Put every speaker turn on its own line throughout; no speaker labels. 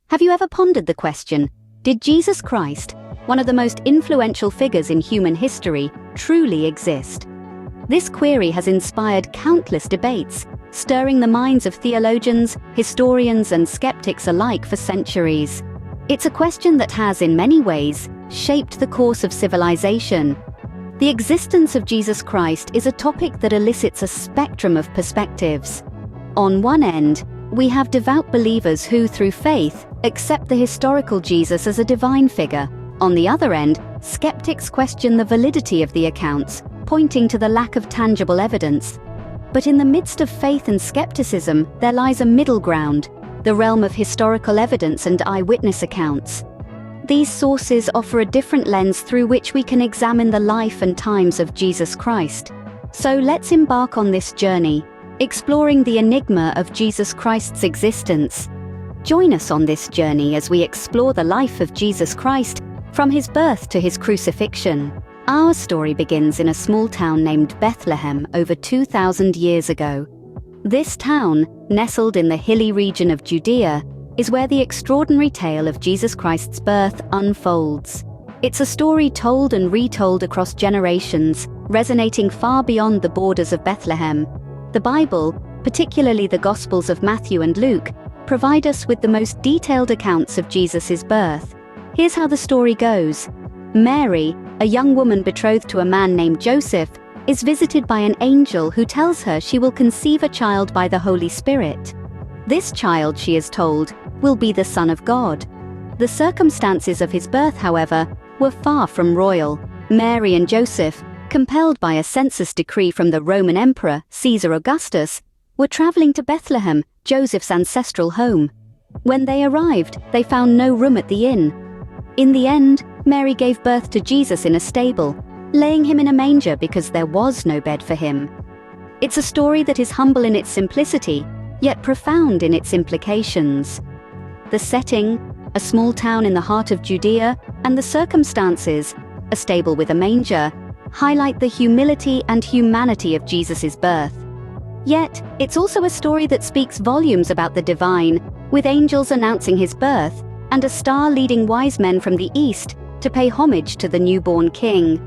Have you ever pondered the question, did Jesus Christ, one of the most influential figures in human history, truly exist? This query has inspired countless debates, stirring the minds of theologians, historians, and skeptics alike for centuries. It's a question that has, in many ways, shaped the course of civilization. The existence of Jesus Christ is a topic that elicits a spectrum of perspectives. On one end, we have devout believers who, through faith, accept the historical Jesus as a divine figure. On the other end, skeptics question the validity of the accounts, pointing to the lack of tangible evidence. But in the midst of faith and skepticism, there lies a middle ground, the realm of historical evidence and eyewitness accounts. These sources offer a different lens through which we can examine the life and times of Jesus Christ. So let's embark on this journey, exploring the enigma of Jesus Christ's existence. Join us on this journey as we explore the life of Jesus Christ, from his birth to his crucifixion. Our story begins in a small town named Bethlehem over 2,000 years ago. This town, nestled in the hilly region of Judea, is where the extraordinary tale of Jesus Christ's birth unfolds. It's a story told and retold across generations, resonating far beyond the borders of Bethlehem. The Bible, particularly the Gospels of Matthew and Luke, provide us with the most detailed accounts of Jesus' birth. Here's how the story goes. Mary, a young woman betrothed to a man named Joseph, is visited by an angel who tells her she will conceive a child by the Holy Spirit. This child, she is told, will be the Son of God. The circumstances of his birth, however, were far from royal. Mary and Joseph, compelled by a census decree from the Roman Emperor, Caesar Augustus, were traveling to Bethlehem, Joseph's ancestral home. When they arrived, they found no room at the inn. In the end, Mary gave birth to Jesus in a stable, laying him in a manger because there was no bed for him. It's a story that is humble in its simplicity, yet profound in its implications. The setting, a small town in the heart of Judea, and the circumstances, a stable with a manger, highlight the humility and humanity of Jesus' birth. Yet, it's also a story that speaks volumes about the divine, with angels announcing his birth, and a star leading wise men from the east to pay homage to the newborn king.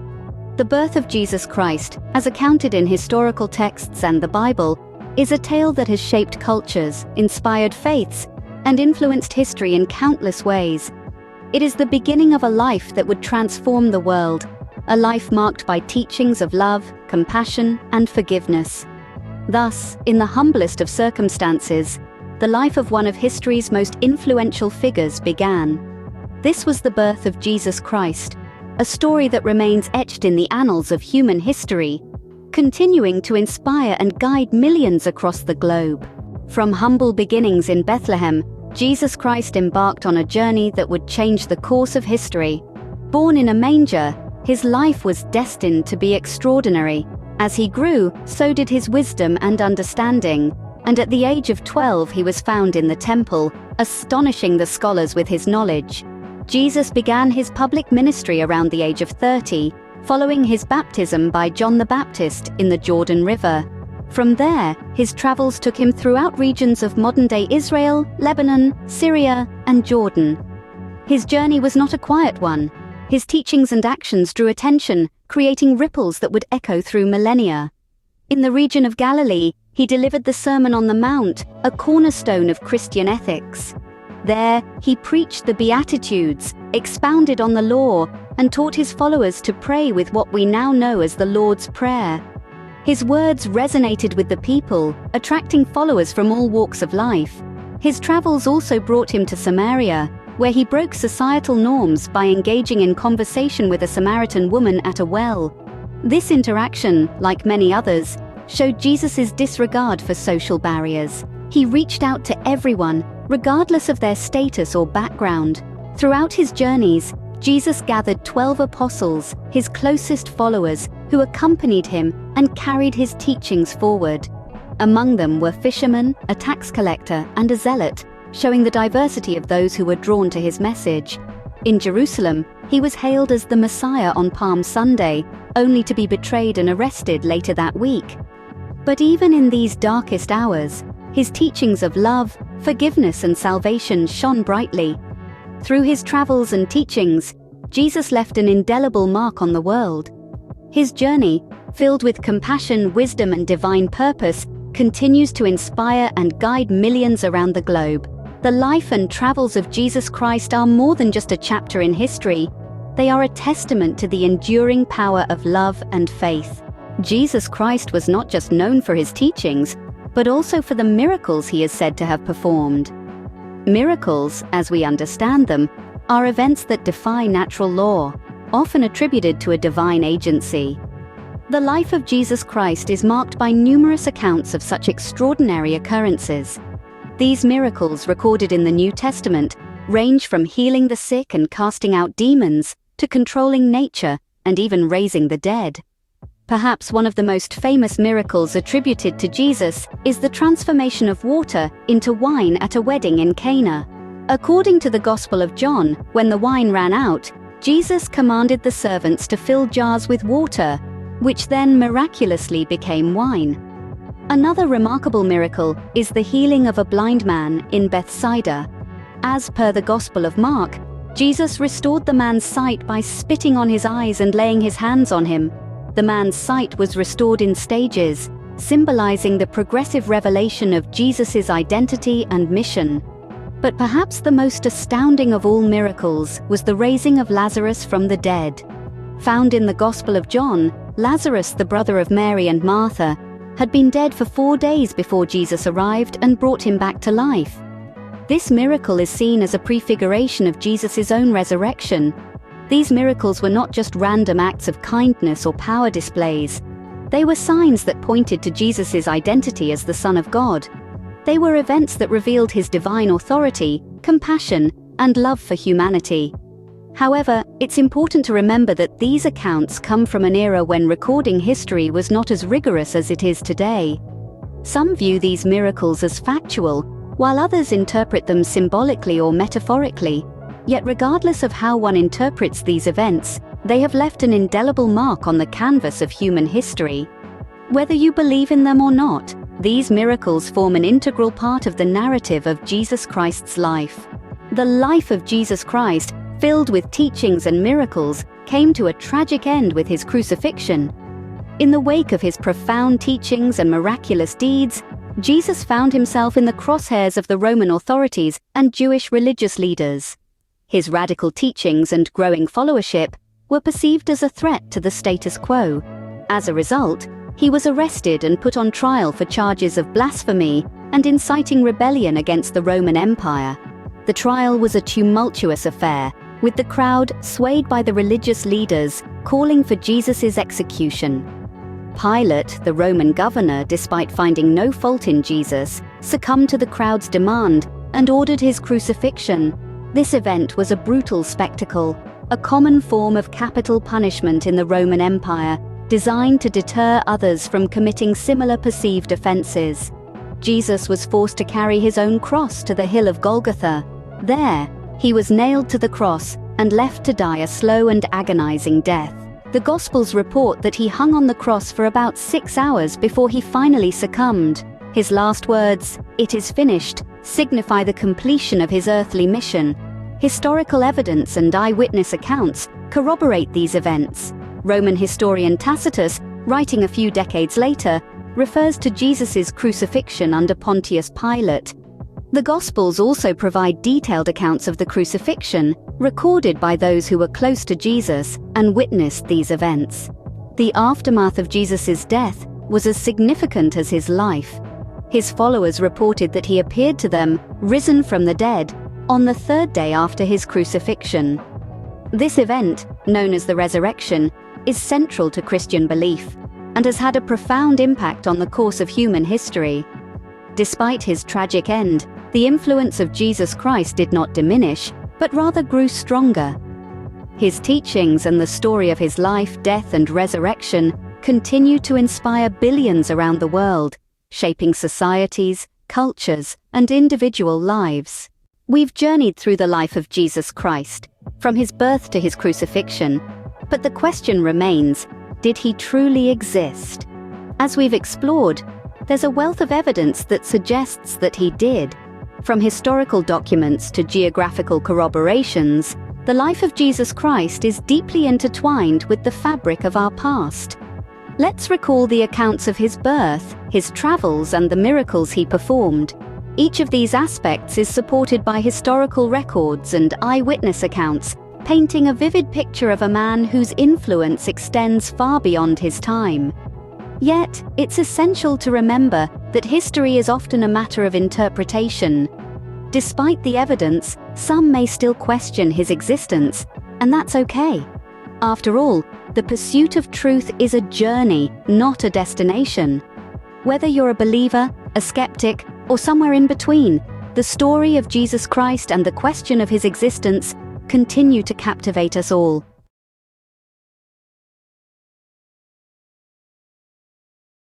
The birth of Jesus Christ, as accounted in historical texts and the Bible, is a tale that has shaped cultures, inspired faiths, and influenced history in countless ways. It is the beginning of a life that would transform the world, a life marked by teachings of love, compassion, and forgiveness. Thus, in the humblest of circumstances, the life of one of history's most influential figures began. This was the birth of Jesus Christ, a story that remains etched in the annals of human history, continuing to inspire and guide millions across the globe. From humble beginnings in Bethlehem, Jesus Christ embarked on a journey that would change the course of history. Born in a manger, his life was destined to be extraordinary. As he grew, so did his wisdom and understanding, and at the age of 12 he was found in the temple, astonishing the scholars with his knowledge. Jesus began his public ministry around the age of 30, following his baptism by John the Baptist in the Jordan River. From there, his travels took him throughout regions of modern-day Israel, Lebanon, Syria, and Jordan. His journey was not a quiet one. His teachings and actions drew attention, creating ripples that would echo through millennia. In the region of Galilee, he delivered the Sermon on the Mount, a cornerstone of Christian ethics. There, he preached the Beatitudes, expounded on the law, and taught his followers to pray with what we now know as the Lord's Prayer. His words resonated with the people, attracting followers from all walks of life. His travels also brought him to Samaria, where he broke societal norms by engaging in conversation with a Samaritan woman at a well. This interaction, like many others, showed Jesus' disregard for social barriers. He reached out to everyone, regardless of their status or background. Throughout his journeys, Jesus gathered 12 apostles, his closest followers, who accompanied him and carried his teachings forward. Among them were fishermen, a tax collector, and a zealot, showing the diversity of those who were drawn to his message. In Jerusalem, he was hailed as the Messiah on Palm Sunday, only to be betrayed and arrested later that week. But even in these darkest hours, His teachings of love, forgiveness, and salvation shone brightly. Through his travels and teachings, Jesus left an indelible mark on the world. His journey, filled with compassion, wisdom, and divine purpose, continues to inspire and guide millions around the globe. The life and travels of Jesus Christ are more than just a chapter in history. They are a testament to the enduring power of love and faith. Jesus Christ was not just known for his teachings, but also for the miracles he is said to have performed. Miracles, as we understand them, are events that defy natural law, often attributed to a divine agency. The life of Jesus Christ is marked by numerous accounts of such extraordinary occurrences. These miracles, recorded in the New Testament, range from healing the sick and casting out demons to controlling nature and even raising the dead. Perhaps one of the most famous miracles attributed to Jesus is the transformation of water into wine at a wedding in Cana. According to the Gospel of John, when the wine ran out, Jesus commanded the servants to fill jars with water, which then miraculously became wine. Another remarkable miracle is the healing of a blind man in Bethsaida. As per the Gospel of Mark, Jesus restored the man's sight by spitting on his eyes and laying his hands on him. The man's sight was restored in stages, symbolizing the progressive revelation of Jesus' identity and mission. But perhaps the most astounding of all miracles was the raising of Lazarus from the dead. Found in the Gospel of John, Lazarus, the brother of Mary and Martha, had been dead for 4 days before Jesus arrived and brought him back to life. This miracle is seen as a prefiguration of Jesus' own resurrection. These miracles were not just random acts of kindness or power displays. They were signs that pointed to Jesus' identity as the Son of God. They were events that revealed his divine authority, compassion, and love for humanity. However, it's important to remember that these accounts come from an era when recording history was not as rigorous as it is today. Some view these miracles as factual, while others interpret them symbolically or metaphorically. Yet regardless of how one interprets these events, they have left an indelible mark on the canvas of human history. Whether you believe in them or not, these miracles form an integral part of the narrative of Jesus Christ's life. The life of Jesus Christ, filled with teachings and miracles, came to a tragic end with his crucifixion. In the wake of his profound teachings and miraculous deeds, Jesus found himself in the crosshairs of the Roman authorities and Jewish religious leaders. His radical teachings and growing followership were perceived as a threat to the status quo. As a result, he was arrested and put on trial for charges of blasphemy and inciting rebellion against the Roman Empire. The trial was a tumultuous affair, with the crowd, swayed by the religious leaders, calling for Jesus' execution. Pilate, the Roman governor, despite finding no fault in Jesus, succumbed to the crowd's demand and ordered his crucifixion. This event was a brutal spectacle, a common form of capital punishment in the Roman Empire, designed to deter others from committing similar perceived offenses. Jesus was forced to carry his own cross to the hill of Golgotha. There, he was nailed to the cross and left to die a slow and agonizing death. The Gospels report that he hung on the cross for about 6 hours before he finally succumbed. His last words, "It is finished," signify the completion of his earthly mission. Historical evidence and eyewitness accounts corroborate these events. Roman historian Tacitus, writing a few decades later, refers to Jesus' crucifixion under Pontius Pilate. The Gospels also provide detailed accounts of the crucifixion, recorded by those who were close to Jesus and witnessed these events. The aftermath of Jesus' death was as significant as his life. His followers reported that he appeared to them, risen from the dead, on the 3rd day after his crucifixion. This event, known as the resurrection, is central to Christian belief and has had a profound impact on the course of human history. Despite his tragic end, the influence of Jesus Christ did not diminish, but rather grew stronger. His teachings and the story of his life, death, and resurrection continue to inspire billions around the world, shaping societies, cultures, and individual lives. We've journeyed through the life of Jesus Christ, from his birth to his crucifixion, but the question remains, did he truly exist? As we've explored, There's a wealth of evidence that suggests that he did. From historical documents to geographical corroborations, the life of Jesus Christ is deeply intertwined with the fabric of our past. Let's recall the accounts of his birth, his travels, and the miracles he performed. Each of these aspects is supported by historical records and eyewitness accounts, painting a vivid picture of a man whose influence extends far beyond his time. Yet, it's essential to remember that history is often a matter of interpretation. Despite the evidence, some may still question his existence, and that's okay. After all, the pursuit of truth is a journey, not a destination. Whether you're a believer, a skeptic, or somewhere in between, the story of Jesus Christ and the question of his existence continue to captivate us all.